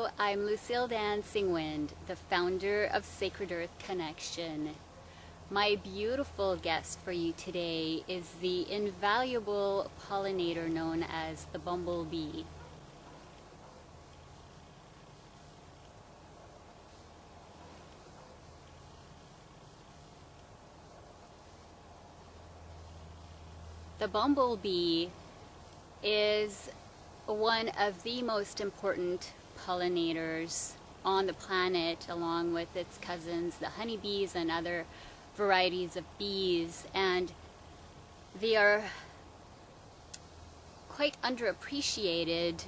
Hello, I'm Lucille DancingWind, the founder of Sacred Earth Connection. My beautiful guest for you today is the invaluable pollinator known as the bumblebee. The bumblebee is one of the most important pollinators on the planet, along with its cousins, the honeybees and other varieties of bees, and they are quite underappreciated,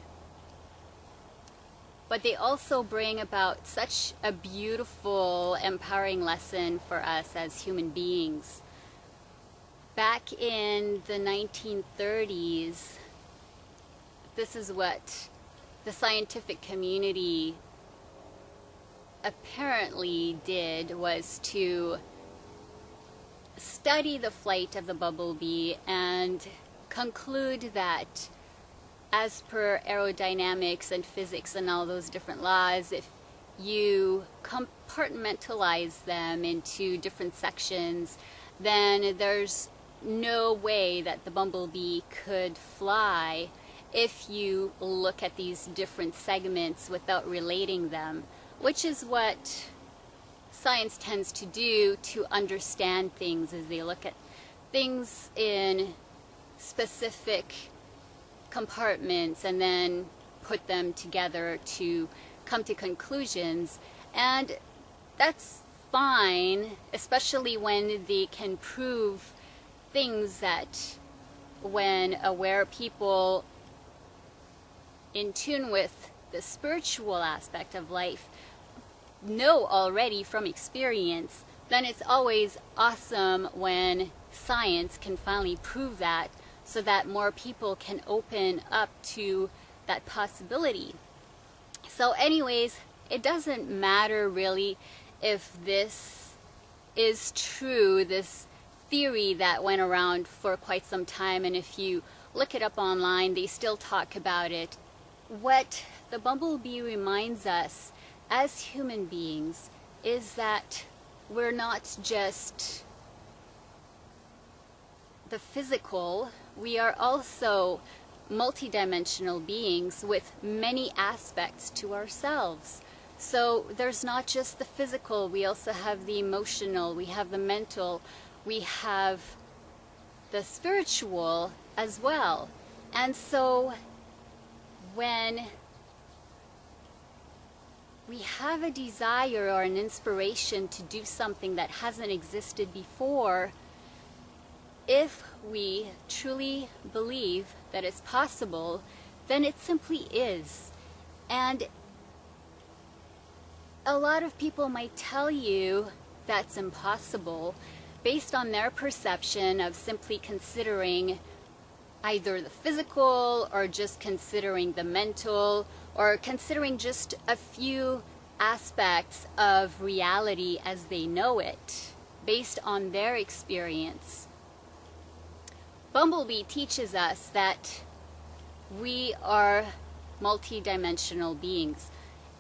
but they also bring about such a beautiful, empowering lesson for us as human beings. Back in the 1930s, this is what the scientific community apparently did, was to study the flight of the bumblebee and conclude that, as per aerodynamics and physics and all those different laws, if you compartmentalize them into different sections, then there's no way that the bumblebee could fly if you look at these different segments without relating them, which is what science tends to do to understand things, as they look at things in specific compartments and then put them together to come to conclusions. And that's fine, especially when they can prove things that, when aware people in tune with the spiritual aspect of life know already from experience, then it's always awesome when science can finally prove that, so that more people can open up to that possibility. So anyways, it doesn't matter really if this is true, this theory that went around for quite some time, and if you look it up online, they still talk about it. What the bumblebee reminds us as human beings is that we're not just the physical, we are also multidimensional beings with many aspects to ourselves. So there's not just the physical, we also have the emotional, we have the mental, we have the spiritual as well. And so when we have a desire or an inspiration to do something that hasn't existed before, if we truly believe that it's possible, then it simply is. And a lot of people might tell you that's impossible based on their perception of simply considering either the physical, or just considering the mental, or considering just a few aspects of reality as they know it, based on their experience. Bumblebee teaches us that we are multidimensional beings,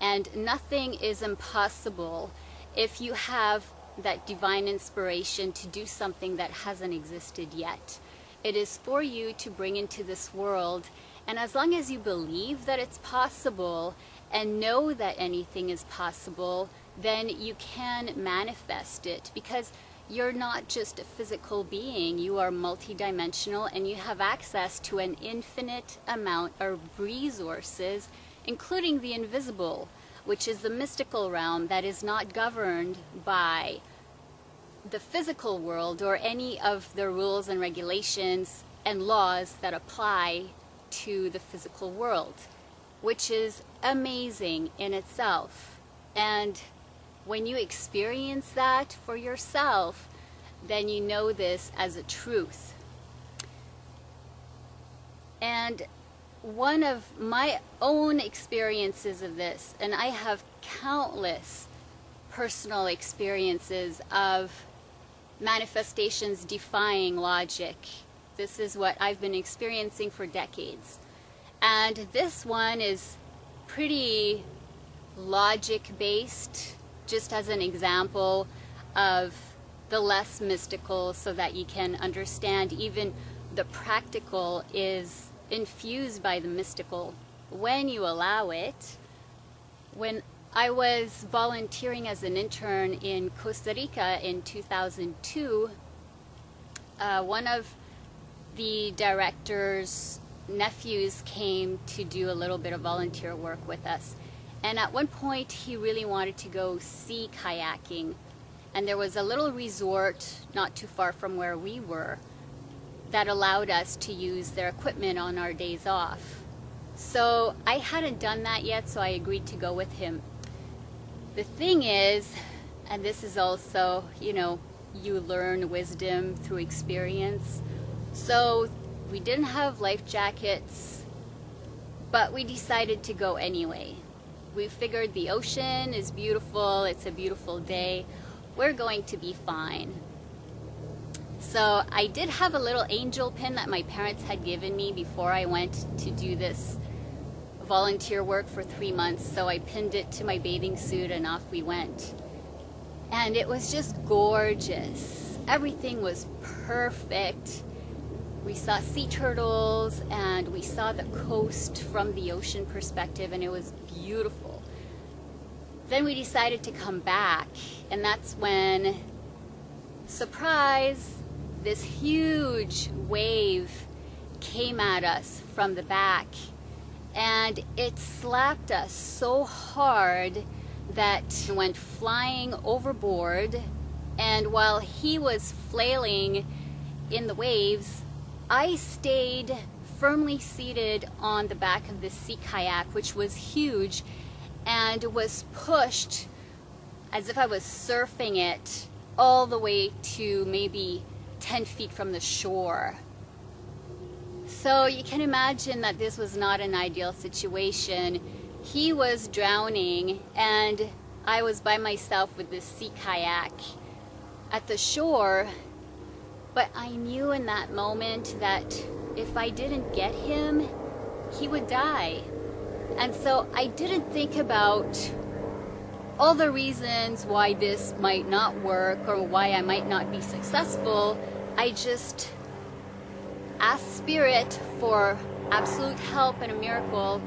and nothing is impossible if you have that divine inspiration to do something that hasn't existed yet. It is for you to bring into this world, and as long as you believe that it's possible and know that anything is possible, then you can manifest it, because you're not just a physical being, you are multidimensional, and you have access to an infinite amount of resources, including the invisible, which is the mystical realm that is not governed by the physical world or any of the rules and regulations and laws that apply to the physical world, which is amazing in itself. And when you experience that for yourself, then you know this as a truth. And one of my own experiences of this, and I have countless personal experiences of manifestations defying logic. This is what I've been experiencing for decades. And this one is pretty logic-based, just as an example of the less mystical, so that you can understand even the practical is infused by the mystical when you allow it. When I was volunteering as an intern in Costa Rica in 2002, one of the director's nephews came to do a little bit of volunteer work with us. And at one point he really wanted to go sea kayaking. And there was a little resort not too far from where we were that allowed us to use their equipment on our days off. So I hadn't done that yet, so I agreed to go with him. The thing is, and this is also, you know, you learn wisdom through experience. So we didn't have life jackets, but we decided to go anyway. We figured the ocean is beautiful, it's a beautiful day, we're going to be fine. So I did have a little angel pin that my parents had given me before I went to do this volunteer work for 3 months, so I pinned it to my bathing suit and off we went. And it was just gorgeous. Everything was perfect. We saw sea turtles and we saw the coast from the ocean perspective, and it was beautiful. Then we decided to come back, and that's when, surprise, this huge wave came at us from the back, and it slapped us so hard that it went flying overboard. And while he was flailing in the waves, I stayed firmly seated on the back of the sea kayak, which was huge, and was pushed as if I was surfing it all the way to maybe 10 feet from the shore. So you can imagine that this was not an ideal situation. He was drowning and I was by myself with this sea kayak at the shore. But I knew in that moment that if I didn't get him, he would die. And so I didn't think about all the reasons why this might not work or why I might not be successful. I just asked Spirit for absolute help and a miracle.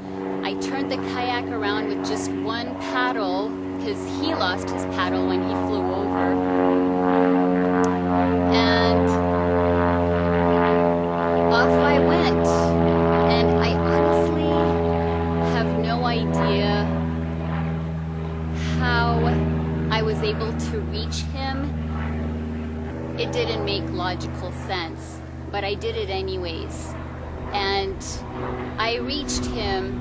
I turned the kayak around with just one paddle because he lost his paddle when he flew over. And off I went. And I honestly have no idea how I was able to reach him. It didn't make logical sense, but I did it anyways. And I reached him.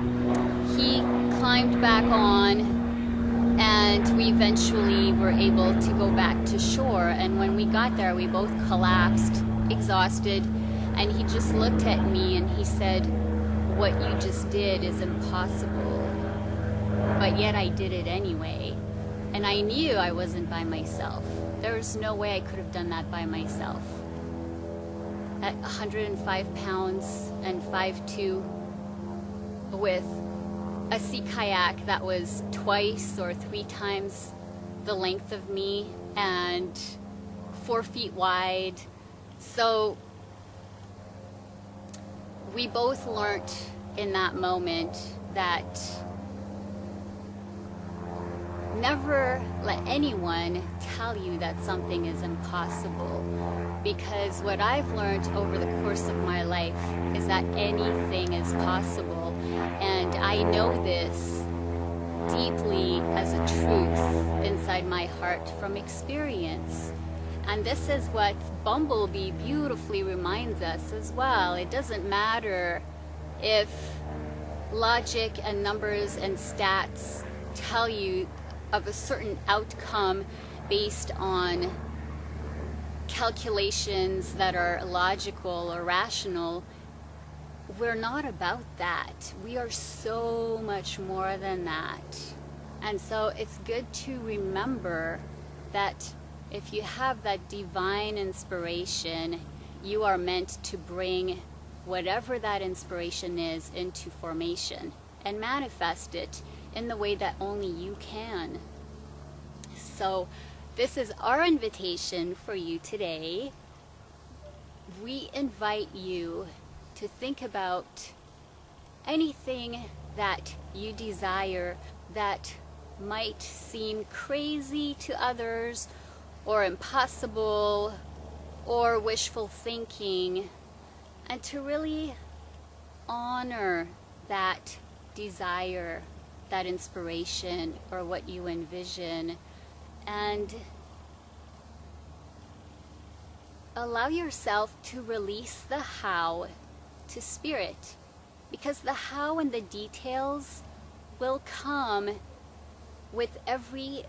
He climbed back on, and we eventually were able to go back to shore. And when we got there, we both collapsed, exhausted, and he just looked at me and he said, "What you just did is impossible." But yet I did it anyway. And I knew I wasn't by myself. There was no way I could have done that by myself. At 105 pounds and 5'2", with a sea kayak that was twice or 3 times the length of me and 4 feet wide. So we both learned in that moment that never let anyone tell you that something is impossible, because what I've learned over the course of my life is that anything is possible, and I know this deeply as a truth inside my heart from experience. And this is what Bumblebee beautifully reminds us as well. It doesn't matter if logic and numbers and stats tell you of a certain outcome based on calculations that are logical or rational. We're not about that. We are so much more than that. And so it's good to remember that if you have that divine inspiration, you are meant to bring whatever that inspiration is into formation and manifest it in the way that only you can. So this is our invitation for you today. We invite you to think about anything that you desire that might seem crazy to others, or impossible, or wishful thinking, and to really honor that desire, that inspiration, or what you envision, and allow yourself to release the how to spirit, because the how and the details will come with every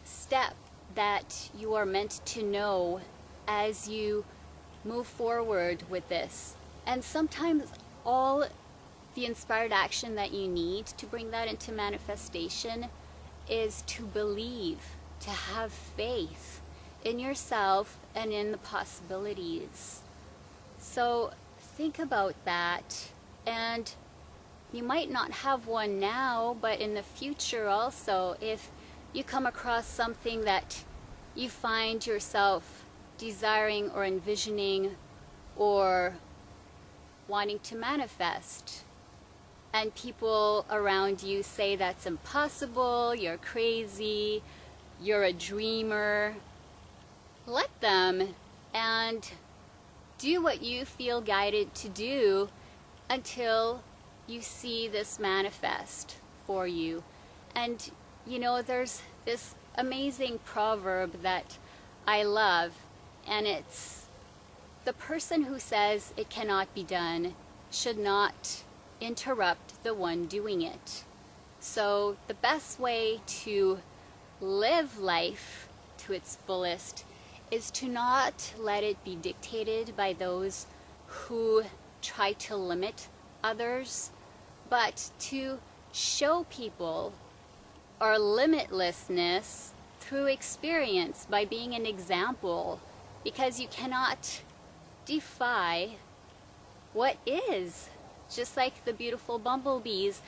step that you are meant to know as you move forward with this. And sometimes all the inspired action that you need to bring that into manifestation is to believe, to have faith in yourself and in the possibilities. So think about that, and you might not have one now, but in the future also, if you come across something that you find yourself desiring or envisioning or wanting to manifest, and people around you say that's impossible, you're crazy, you're a dreamer, let them, and do what you feel guided to do until you see this manifest for you. And you know, there's this amazing proverb that I love, and it's, the person who says it cannot be done should not interrupt the one doing it. So the best way to live life to its fullest is to not let it be dictated by those who try to limit others, but to show people our limitlessness through experience by being an example, because you cannot defy what is. Just like the beautiful bumblebees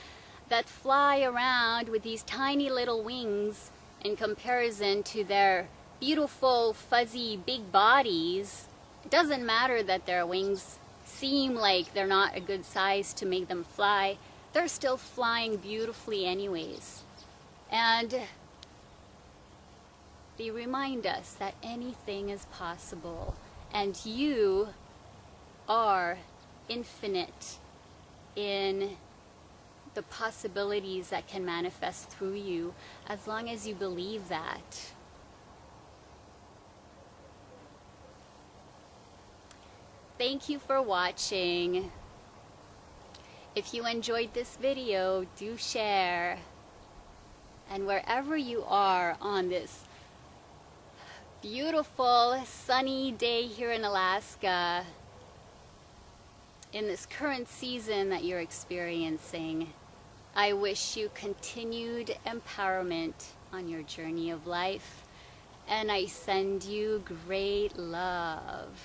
that fly around with these tiny little wings in comparison to their beautiful fuzzy big bodies. It doesn't matter that their wings seem like they're not a good size to make them fly. They're still flying beautifully anyways. And they remind us that anything is possible, and you are infinite in the possibilities that can manifest through you, as long as you believe that. Thank you for watching. If you enjoyed this video, do share. And wherever you are on this beautiful sunny day here in Alaska, in this current season that you're experiencing, I wish you continued empowerment on your journey of life, and I send you great love.